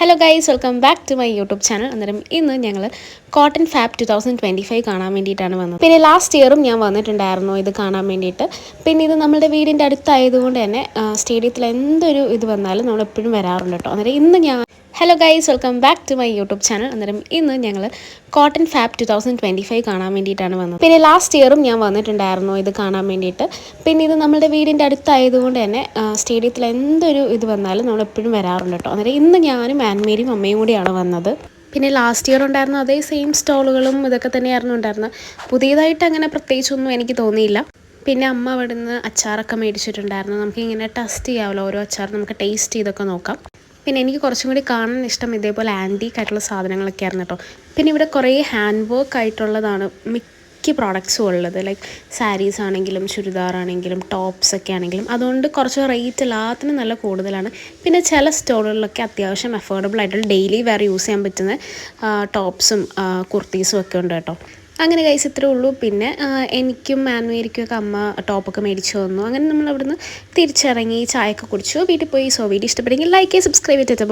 Hello guys, welcome back to my YouTube channel. അന്നേരം ഇന്ന് ഞങ്ങൾ കോട്ടൺ ഫാബ് 2025 കാണാൻ വേണ്ടിയിട്ടാണ് വന്നത്. പിന്നെ ലാസ്റ്റ് ഇയറും ഞാൻ വന്നിട്ടുണ്ടായിരുന്നു ഇത് കാണാൻ വേണ്ടിയിട്ട്. പിന്നെ ഇത് നമ്മുടെ വീടിൻ്റെ അടുത്തായതുകൊണ്ട് തന്നെ സ്റ്റേഡിയത്തിൽ എന്തൊരു ഇത് വന്നാലും നമ്മൾ എപ്പോഴും വരാറുണ്ട് കേട്ടോ. അന്നേരം ഇന്ന് hello guys, welcome back to my YouTube channel. അന്നേരം ഇന്ന് ഞങ്ങൾ കോട്ടൺ ഫാബ് 2025 കാണാൻ വേണ്ടിയിട്ടാണ് വന്നത്. പിന്നെ ലാസ്റ്റ് ഇയറും ഞാൻ വന്നിട്ടുണ്ടായിരുന്നു ഇത് കാണാൻ വേണ്ടിയിട്ട്. പിന്നെ ഇത് നമ്മുടെ വീടിൻ്റെ അടുത്തായതുകൊണ്ട് തന്നെ സ്റ്റേഡിയത്തിൽ എന്തൊരു ഇത് വന്നാലും നമ്മൾ എപ്പോഴും വരാറുണ്ട് കേട്ടോ. അന്നേരം ഇന്ന് ഞാനും ആൻമേരിയും അമ്മയും കൂടിയാണ് വന്നത്. പിന്നെ ലാസ്റ്റ് ഇയർ ഉണ്ടായിരുന്ന അതേ സെയിം സ്റ്റോളുകളും ഇതൊക്കെ തന്നെയായിരുന്നു ഉണ്ടായിരുന്നത്. പുതിയതായിട്ട് അങ്ങനെ പ്രത്യേകിച്ചൊന്നും എനിക്ക് തോന്നിയില്ല. പിന്നെ അമ്മ അവിടുന്ന് അച്ചാറൊക്കെ മേടിച്ചിട്ടുണ്ടായിരുന്നു. നമുക്കിങ്ങനെ ടെസ്റ്റ് ചെയ്യാമല്ലോ, ഓരോ അച്ചാർ നമുക്ക് ടേസ്റ്റ് ചെയ്തൊക്കെ നോക്കാം. പിന്നെ എനിക്ക് കുറച്ചും കൂടി കാണാൻ ഇഷ്ടം ഇതേപോലെ ആൻറ്റീക്ക് ആയിട്ടുള്ള സാധനങ്ങളൊക്കെ ആയിരുന്നു കേട്ടോ. പിന്നെ ഇവിടെ കുറേ ഹാൻഡ് വർക്ക് ആയിട്ടുള്ളതാണ് മിക്ക പ്രോഡക്ട്സും ഉള്ളത്. ലൈക്ക് സാരീസ് ആണെങ്കിലും ചുരിദാറാണെങ്കിലും ടോപ്സൊക്കെ ആണെങ്കിലും. അതുകൊണ്ട് കുറച്ച് റേറ്റ് എല്ലാത്തിനും നല്ല കൂടുതലാണ്. പിന്നെ ചില സ്റ്റോറുകളിലൊക്കെ അത്യാവശ്യം അഫോർഡബിൾ ആയിട്ടുള്ള ഡെയിലി വെയർ യൂസ് ചെയ്യാൻ പറ്റുന്ന ടോപ്സും കുർത്തീസും ഒക്കെ ഉണ്ട് കേട്ടോ. അങ്ങനെ ഗൈസ് ഇത്രേ ഉള്ളൂ. പിന്നെ എനിക്കും ആൻമേരിക്കും അമ്മ ടോപ്പൊക്കെ മേടിച്ചു തന്നു. അങ്ങനെ നമ്മൾ അവിടുന്ന് തിരിച്ചിറങ്ങി ചായയൊക്കെ കുടിച്ചു വീട്ടിൽ പോയി. സോ വീഡിയോ ഇഷ്ടപ്പെടുമെങ്കിൽ ലൈക്ക് ചെയ്യുക, സബ്സ്ക്രൈബ് ചെയ്തിട്ട്